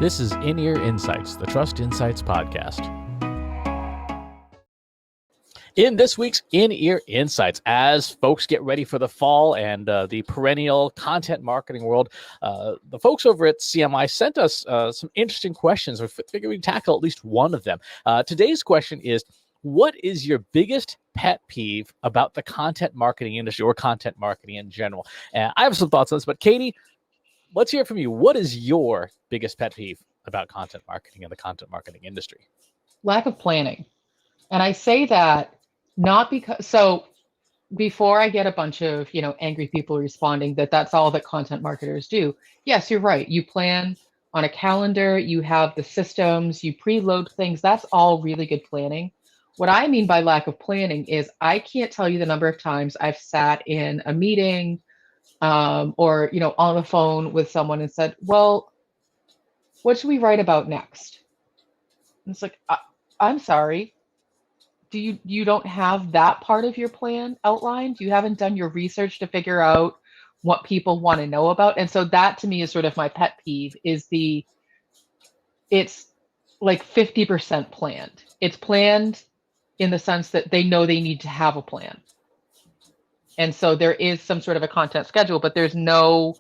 This is In-Ear Insights, the Trust Insights podcast. In this week's In-Ear Insights, as folks get ready for the fall and the perennial content marketing world, the folks over at CMI sent us some interesting questions. We figured we'd tackle at least one of them. Today's question is, what is your biggest pet peeve about the content marketing industry or content marketing in general? I have some thoughts on this, but Katie, let's hear from you. What is your biggest pet peeve about content marketing and the content marketing industry? Lack of planning. And I say that not because, so before I get a bunch of, angry people responding that that's all that content marketers do. Yes, you're right. You plan on a calendar, you have the systems, you preload things. That's all really good planning. What I mean by lack of planning is I can't tell you the number of times I've sat in a meeting or on the phone with someone and said, well, what should we write about next? And it's like, I'm sorry. You don't have that part of your plan outlined? You haven't done your research to figure out what people want to know about? And so that to me is sort of my pet peeve is it's like 50% planned. It's planned in the sense that they know they need to have a plan. And so there is some sort of a content schedule, but there's no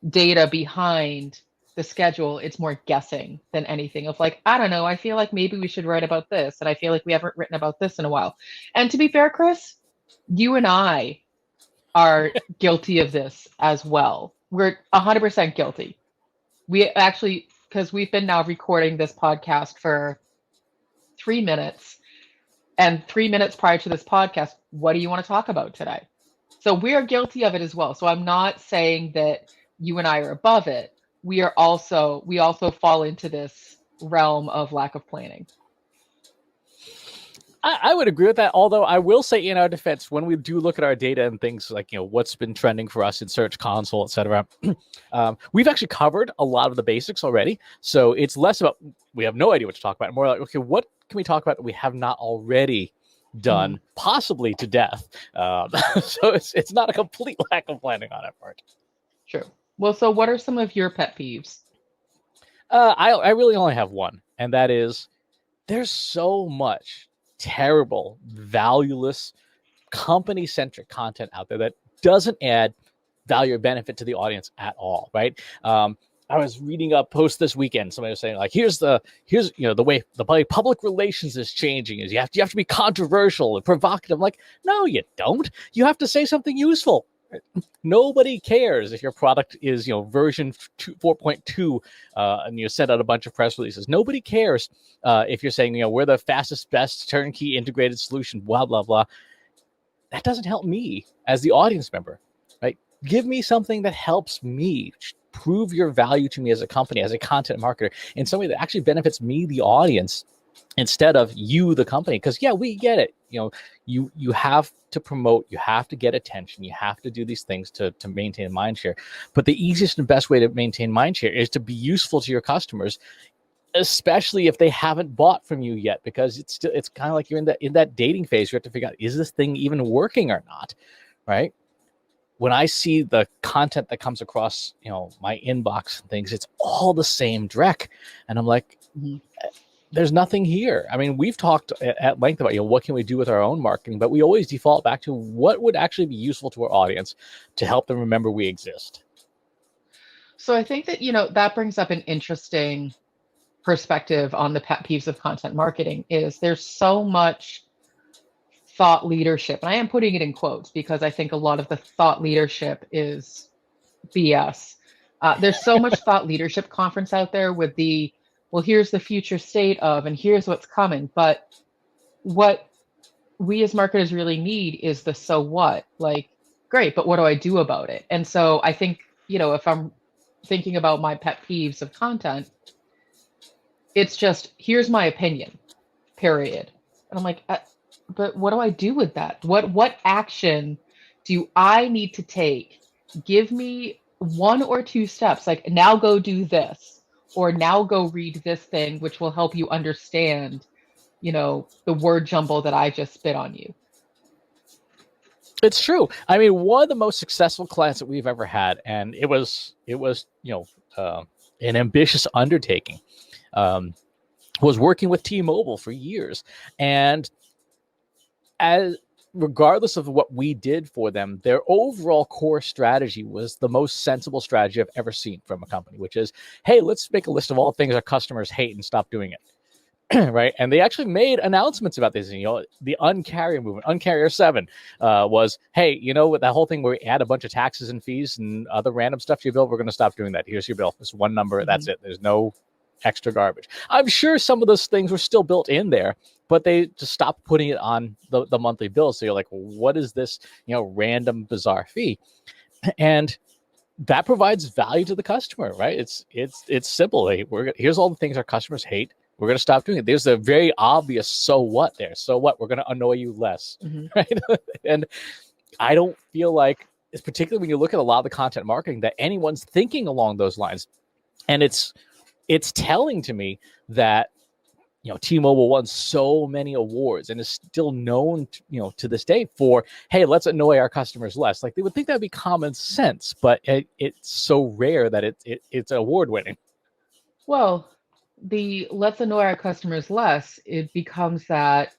data behind the schedule. It's more guessing than anything of like, I don't know, I feel like maybe we should write about this. And I feel like we haven't written about this in a while. And to be fair, Chris, you and I are guilty of this as well. We're 100% guilty. We actually, because we've been now recording this podcast for 3 minutes, and 3 minutes prior to this podcast, what do you want to talk about today? So we are guilty of it as well. So I'm not saying that you and I are above it. We also fall into this realm of lack of planning. I would agree with that. Although I will say, in our defense, when we do look at our data and things like what's been trending for us in Search Console, etc., we've actually covered a lot of the basics already. So it's less about we have no idea what to talk about. More like, okay, what can we talk about that we have not already done, possibly to death? So it's not a complete lack of planning on our part. True. Well, so what are some of your pet peeves? I really only have one, and that is there's so much terrible, valueless, company-centric content out there that doesn't add value or benefit to the audience at all, right? I was reading a post this weekend. Somebody was saying, like, here's the way the public relations is changing is you have to be controversial and provocative. I'm like, no, you don't. You have to say something useful. Nobody cares if your product is version 4.2 and you send out a bunch of press releases. Nobody cares if you're saying we're the fastest, best turnkey integrated solution, blah blah blah. That doesn't help me as the audience member, right? Give me something that helps me prove your value to me as a company, as a content marketer, in some way that actually benefits me, the audience, instead of you, the company. Because we get it. You have to promote, you have to get attention, you have to do these things to maintain mindshare. But the easiest and best way to maintain mindshare is to be useful to your customers, especially if they haven't bought from you yet, because it's kind of like you're in that dating phase. You have to figure out, is this thing even working or not, right? When I see the content that comes across, my inbox and things, it's all the same dreck, and I'm like, there's nothing here. I mean, we've talked at length about, what can we do with our own marketing, but we always default back to what would actually be useful to our audience to help them remember we exist. So I think that, that brings up an interesting perspective on the pet peeves of content marketing is there's so much thought leadership. And I am putting it in quotes because I think a lot of the thought leadership is BS. There's so much thought leadership conference out there with well, here's the future state of, and here's what's coming. But what we as marketers really need is the so what. Like, great, but what do I do about it? And so I think, if I'm thinking about my pet peeves of content, it's just, here's my opinion, period. And I'm like, but what do I do with that? What action do I need to take? Give me 1 or 2 steps, like now go do this. Or now go read this thing, which will help you understand, the word jumble that I just spit on you. It's true. I mean, one of the most successful clients that we've ever had, and it was an ambitious undertaking. Um, was working with T-Mobile for years, and as regardless of what we did for them, their overall core strategy was the most sensible strategy I've ever seen from a company, which is, hey, let's make a list of all the things our customers hate and stop doing it. Right, and they actually made announcements about this. The uncarrier movement, Uncarrier 7, was, hey, with that whole thing where we add a bunch of taxes and fees and other random stuff to your bill, we're going to stop doing that. Here's your bill. It's one number. That's it. There's no extra garbage. I'm sure some of those things were still built in there, but they just stopped putting it on the monthly bill. So you're like, well, what is this, random bizarre fee? And that provides value to the customer, right? It's simple. Hey, here's all the things our customers hate. We're going to stop doing it. There's a very obvious so what there. So what? We're going to annoy you less, right? And I don't feel like, it's particularly when you look at a lot of the content marketing, that anyone's thinking along those lines. And it's telling to me that T-Mobile won so many awards and is still known to this day for, hey, let's annoy our customers less. Like, they would think that'd be common sense, but it's so rare that it's award winning. Well, the let's annoy our customers less, it becomes that,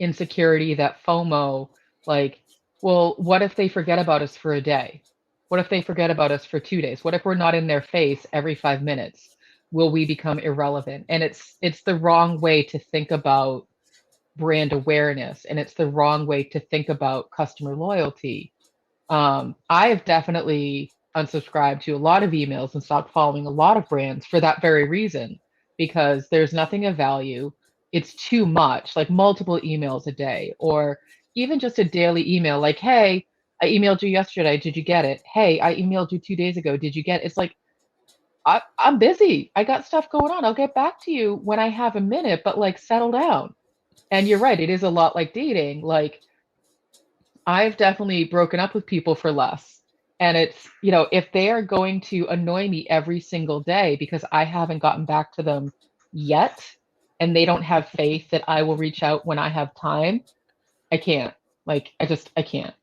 insecurity, that FOMO, like, well, what if they forget about us for a day? What if they forget about us for 2 days? What if we're not in their face every 5 minutes? Will we become irrelevant? And it's the wrong way to think about brand awareness, and it's the wrong way to think about customer loyalty. I have definitely unsubscribed to a lot of emails and stopped following a lot of brands for that very reason, because there's nothing of value. It's too much, like multiple emails a day, or even just a daily email like, hey, I emailed you yesterday. Did you get it? Hey, I emailed you 2 days ago. Did you get it? It's like, I'm busy. I got stuff going on. I'll get back to you when I have a minute, but like, settle down. And you're right. It is a lot like dating. Like, I've definitely broken up with people for less. And it's, if they are going to annoy me every single day because I haven't gotten back to them yet, and they don't have faith that I will reach out when I have time, I can't. Like, I can't.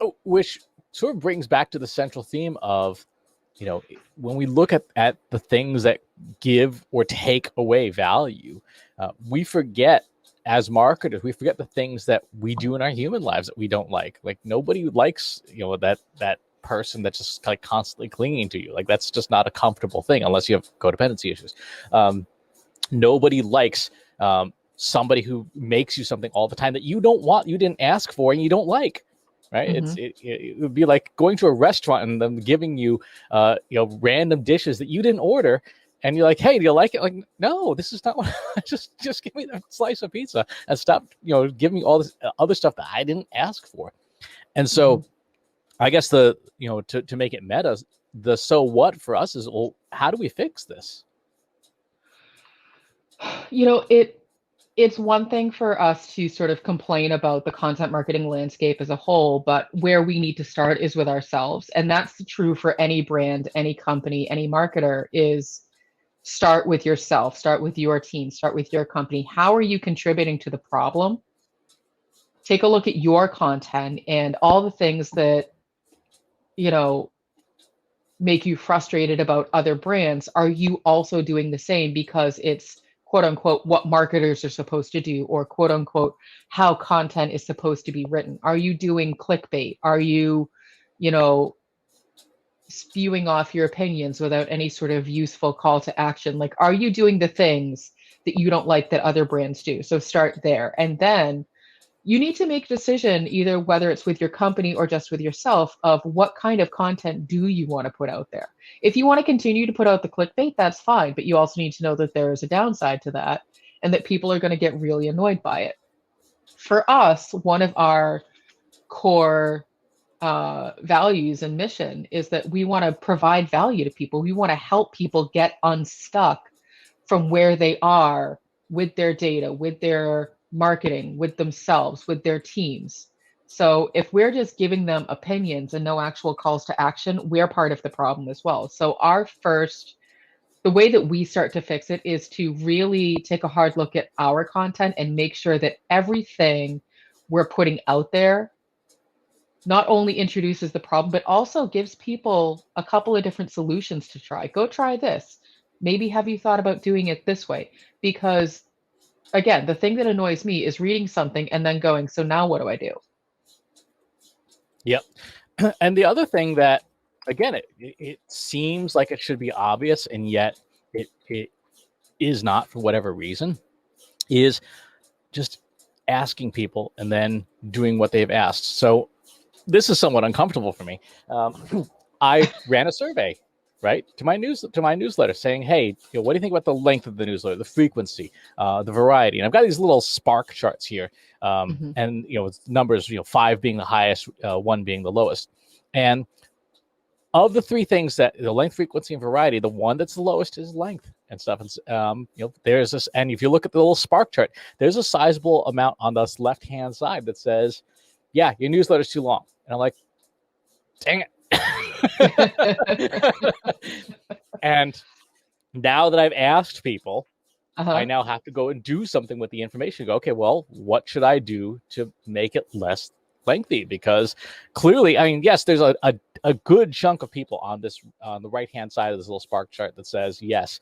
Oh, which sort of brings back to the central theme of, when we look at the things that give or take away value, we forget, as marketers, we forget the things that we do in our human lives that we don't like. Like, nobody likes, that person that's just like constantly clinging to you. Like, that's just not a comfortable thing unless you have codependency issues. Nobody likes somebody who makes you something all the time that you don't want, you didn't ask for, and you don't like. Right? It would be like going to a restaurant and them giving you, random dishes that you didn't order, and you're like, hey, do you like it? Like, no, this is not what. just give me that slice of pizza and stop, giving me all this other stuff that I didn't ask for. And so, I guess to make it meta, the so what for us is, well, how do we fix this? It's one thing for us to sort of complain about the content marketing landscape as a whole, but where we need to start is with ourselves. And that's true for any brand, any company, any marketer, is start with yourself, start with your team, start with your company. How are you contributing to the problem? Take a look at your content and all the things that, make you frustrated about other brands. Are you also doing the same because it's quote unquote what marketers are supposed to do, or quote unquote how content is supposed to be written? Are you doing clickbait? Are you, you know, spewing off your opinions without any sort of useful call to action? Like, are you doing the things that you don't like that other brands do? So start there. And then you need to make a decision, either whether it's with your company or just with yourself, of what kind of content do you want to put out there. If you want to continue to put out the clickbait, that's fine, but you also need to know that there is a downside to that and that people are going to get really annoyed by it. For us, one of our core values and mission is that we want to provide value to people. We want to help people get unstuck from where they are with their data, with their marketing, with themselves, with their teams. So if we're just giving them opinions and no actual calls to action, we're part of the problem as well. So the way that we start to fix it is to really take a hard look at our content and make sure that everything we're putting out there not only introduces the problem, but also gives people a couple of different solutions to try. Go try this. Maybe have you thought about doing it this way? Because again, the thing that annoys me is reading something and then going, so now what do I do? Yep. And the other thing that, again, it seems like it should be obvious, and yet it is not for whatever reason, is just asking people and then doing what they've asked. So this is somewhat uncomfortable for me. I ran a survey, right, to my newsletter, saying, "Hey, what do you think about the length of the newsletter, the frequency, the variety?" And I've got these little spark charts here, Mm-hmm. and it's numbers, 5 being the highest, 1 being the lowest. And of the three things, that the length, frequency, and variety, the one that's the lowest is length and stuff. And there's this, and if you look at the little spark chart, there's a sizable amount on this left hand side that says, "Yeah, your newsletter's too long." And I'm like, dang it. And now that I've asked people, I Uh-huh. now have to go and do something with the information. Go, okay, well, what should I do to make it less lengthy? Because clearly, I mean, yes, there's a good chunk of people on this, on the right hand side of this little spark chart, that says, yes,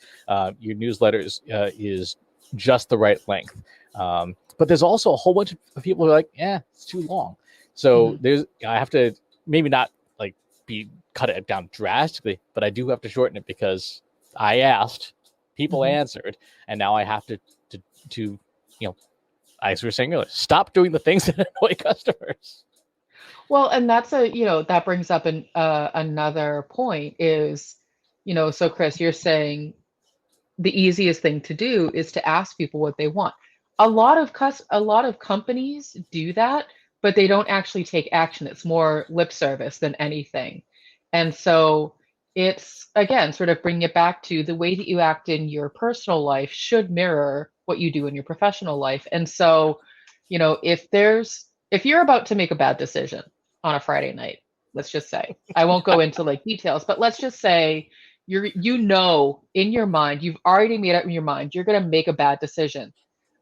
your newsletter is just the right length. But there's also a whole bunch of people who are like, it's too long. So Mm-hmm. I have to maybe not like cut it down drastically, but I do have to shorten it because I asked, people Mm-hmm. answered, and now I have to as we were saying earlier, stop doing the things that annoy customers. Well, and that's that brings up another point is, so Chris, you're saying the easiest thing to do is to ask people what they want. A lot of companies do that, but they don't actually take action. It's more lip service than anything. And so it's again sort of bringing it back to the way that you act in your personal life should mirror what you do in your professional life. And so, if you're about to make a bad decision on a Friday night, let's just say, I won't go into like details, but let's just say in your mind, you've already made up in your mind, you're going to make a bad decision.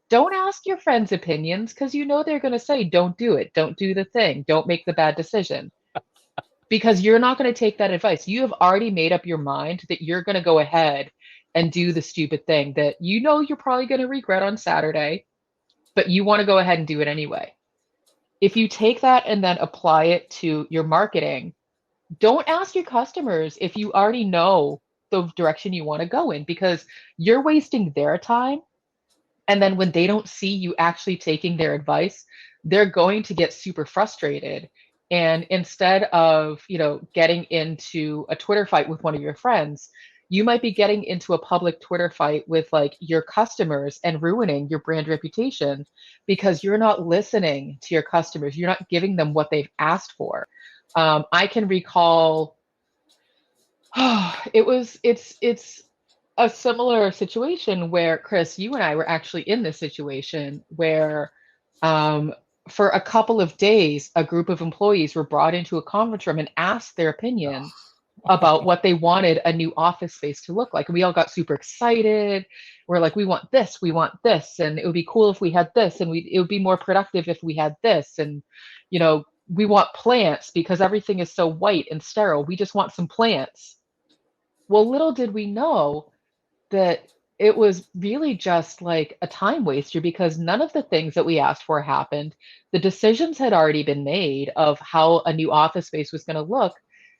Don't ask your friends' opinions because they're going to say, don't do it, don't do the thing, don't make the bad decision. Because you're not going to take that advice. You have already made up your mind that you're going to go ahead and do the stupid thing that you're probably going to regret on Saturday, but you want to go ahead and do it anyway. If you take that and then apply it to your marketing, don't ask your customers if you already know the direction you want to go in because you're wasting their time. And then when they don't see you actually taking their advice, they're going to get super frustrated. And instead of, getting into a Twitter fight with one of your friends, you might be getting into a public Twitter fight with like your customers and ruining your brand reputation because you're not listening to your customers. You're not giving them what they've asked for. I can recall it's a similar situation where Chris, you and I were actually in this situation where um, for a couple of days, a group of employees were brought into a conference room and asked their opinion about what they wanted a new office space to look like. And we all got super excited. We're like, we want this, and it would be cool if we had this, and it would be more productive if we had this, and we want plants because everything is so white and sterile. We just want some plants. Well, little did we know that it was really just like a time waster because none of the things that we asked for happened. The decisions had already been made of how a new office space was going to look.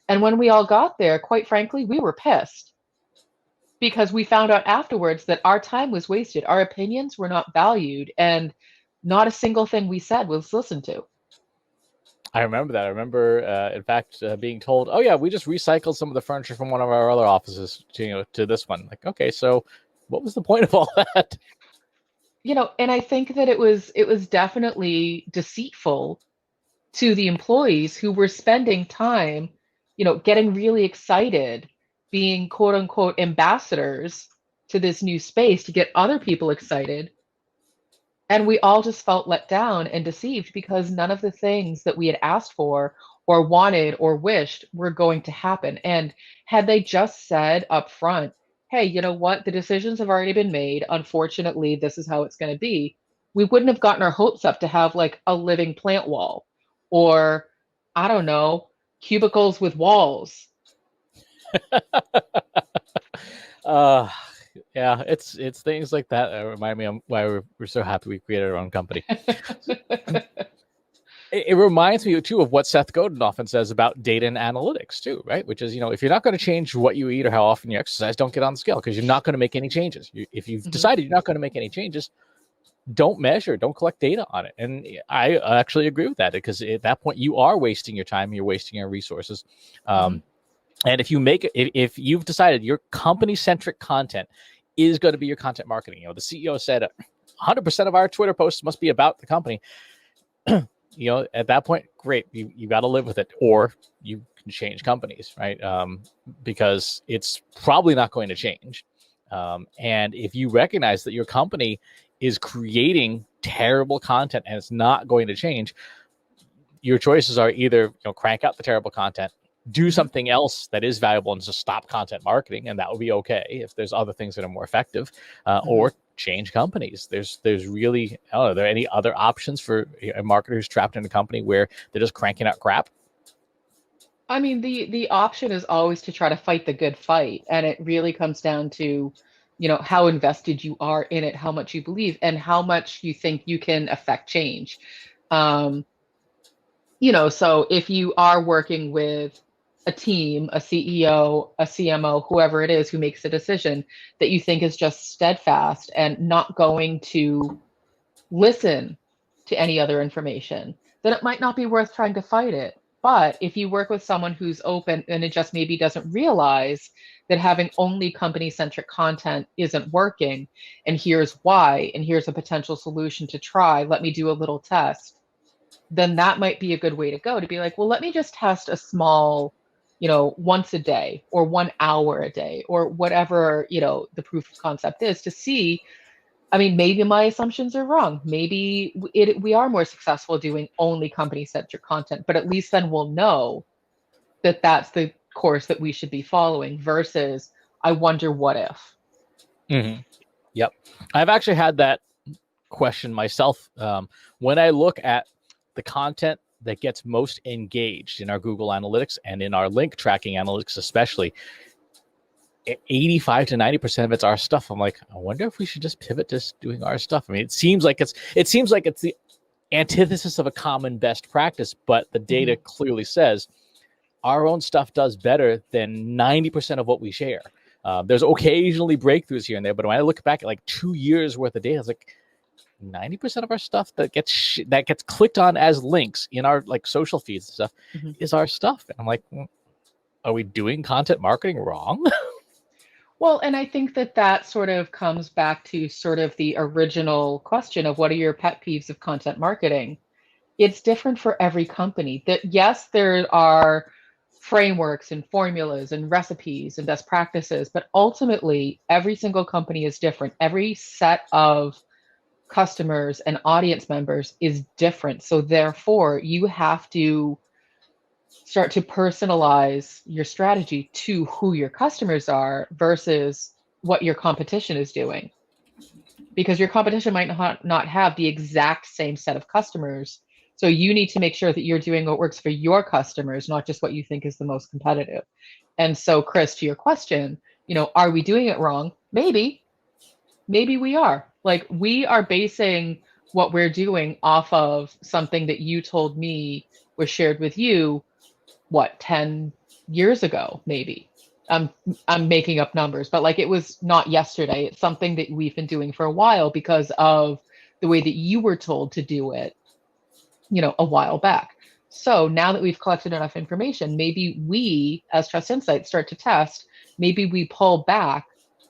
And when we all got there, quite frankly, we were pissed because we found out afterwards that our time was wasted. Our opinions were not valued, and not a single thing we said was listened to. I remember that. I remember, in fact, being told, "Oh yeah, we just recycled some of the furniture from one of our other offices to this one." Like, okay, so what was the point of all that? And I think that it was definitely deceitful to the employees who were spending time, getting really excited, being quote unquote ambassadors to this new space to get other people excited. And we all just felt let down and deceived because none of the things that we had asked for or wanted or wished were going to happen. And had they just said up front, hey, you know what? The decisions have already been made. Unfortunately, this is how it's going to be. we wouldn't have gotten our hopes up to have like a living plant wall, or I don't know, cubicles with walls. uh yeah, it's things like that that remind me of why we're so happy we created our own company. It reminds me too of what Seth Godin often says about data and analytics too, right? Which is, if you're not going to change what you eat or how often you exercise, don't get on the scale, because you're not going to make any changes. If you've Mm-hmm. decided you're not going to make any changes, don't measure, don't collect data on it. And I actually agree with that, because at that point you are wasting your time, you're wasting your resources. Mm-hmm. And if you've decided your company centric content is going to be your content marketing, the CEO said 100% of our Twitter posts must be about the company. At that point, great, you got to live with it, or you can change companies, right? Because it's probably not going to change. And if you recognize that your company is creating terrible content and it's not going to change, your choices are either crank out the terrible content, do something else that is valuable, and just stop content marketing, and that will be okay if there's other things that are more effective, or change companies. There's really, are there any other options for a marketer who's trapped in a company where they're just cranking out crap? I mean, the option is always to try to fight the good fight, and it really comes down to, how invested you are in it, how much you believe, and how much you think you can affect change. Um, so if you are working with a team, a CEO, a CMO, whoever it is who makes a decision that you think is just steadfast and not going to listen to any other information, then it might not be worth trying to fight it. But if you work with someone who's open and it just maybe doesn't realize that having only company centric content isn't working, and here's why, and here's a potential solution to try, let me do a little test, then that might be a good way to go, to be like, well, let me just test a small, once a day or 1 hour a day or whatever, the proof of concept is, to see. I mean, maybe my assumptions are wrong. Maybe we are more successful doing only company centric content, but at least then we'll know that that's the course that we should be following versus I wonder what if. Mm-hmm. Yep. I've actually had that question myself. When I look at the content that gets most engaged in our Google Analytics and in our link tracking analytics, especially, 85 to 90% of it's our stuff. I'm like, I wonder if we should just pivot to doing our stuff. I mean, it seems like it's the antithesis of a common best practice, but the data clearly says our own stuff does better than 90% of what we share. There's occasionally breakthroughs here and there, but when I look back at like 2 years worth of data, it's like 90% of our stuff that gets clicked on as links in our like social feeds and stuff is our stuff. And I'm like, are we doing content marketing wrong? Well, and I think that sort of comes back to sort of the original question of what are your pet peeves of content marketing? It's different for every company. That yes, there are frameworks and formulas and recipes and best practices, but ultimately every single company is different. Every set of customers and audience members is different. So therefore, you have to start to personalize your strategy to who your customers are versus what your competition is doing. Because your competition might not have the exact same set of customers. So you need to make sure that you're doing what works for your customers, not just what you think is the most competitive. And so, Chris, to your question, are we doing it wrong? Maybe we are. Like, we are basing what we're doing off of something that you told me was shared with you, what, 10 years ago, maybe. I'm making up numbers, but like, it was not yesterday. It's something that we've been doing for a while because of the way that you were told to do it, a while back. So now that we've collected enough information, maybe we, as Trust Insights, start to test. Maybe we pull back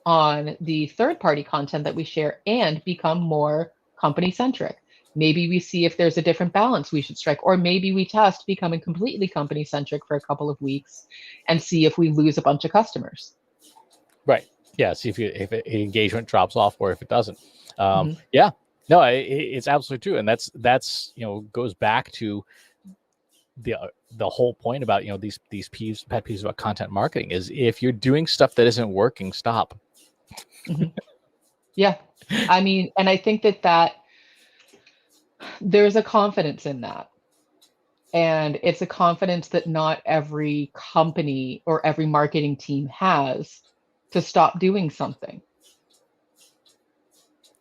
on the third-party content that we share and become more company-centric. Maybe we see if there's a different balance we should strike, or maybe we test becoming completely company-centric for a couple of weeks and see if we lose a bunch of customers. Right. Yeah. See if engagement drops off or if it doesn't. Yeah. No, it's absolutely true, and that's goes back to the whole point about these pet peeves about content marketing is if you're doing stuff that isn't working, stop. Yeah, I mean, and I think that There's a confidence in that. And it's a confidence that not every company or every marketing team has to stop doing something.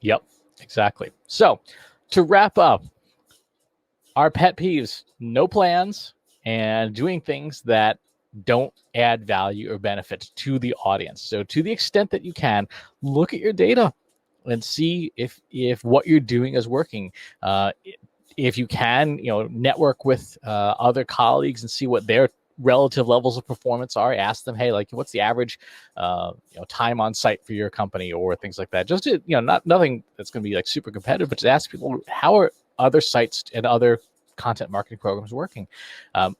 Yep, exactly. So to wrap up, our pet peeves: no plans and doing things that don't add value or benefit to the audience. So to the extent that you can, look at your data and see if what you're doing is working. If you can, network with other colleagues and see what their relative levels of performance are. Ask them, hey, like, what's the average time on site for your company, or things like that. Just to, nothing that's going to be like super competitive, but just ask people, how are other sites and other content marketing programs working?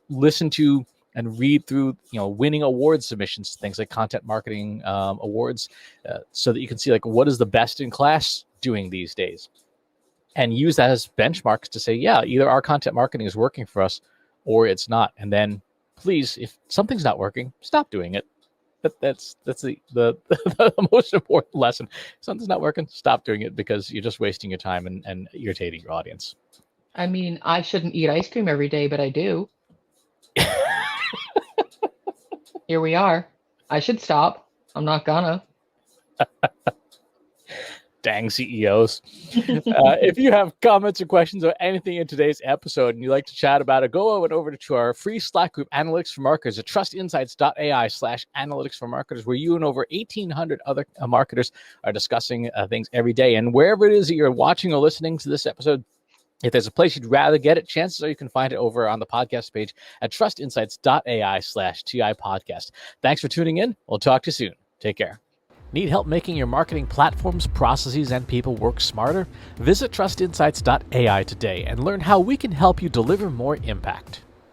Listen to and read through, winning award submissions, things like content marketing awards, so that you can see, like, what is the best in class doing these days, and use that as benchmarks to say, yeah, either our content marketing is working for us or it's not. And then, please, if something's not working, stop doing it. That's the the most important lesson. If something's not working, stop doing it, because you're just wasting your time and irritating your audience. I mean, I shouldn't eat ice cream every day, but I do. Here we are. I should stop. I'm not gonna. Dang CEOs. If you have comments or questions or anything in today's episode and you'd like to chat about it, go over to our free Slack group, Analytics for Marketers, at trustinsights.ai/analytics for marketers, where you and over 1,800 other marketers are discussing things every day. And wherever it is that you're watching or listening to this episode, if there's a place you'd rather get it, chances are you can find it over on the podcast page at trustinsights.ai/TI podcast. Thanks for tuning in. We'll talk to you soon. Take care. Need help making your marketing platforms, processes, and people work smarter? Visit trustinsights.ai today and learn how we can help you deliver more impact.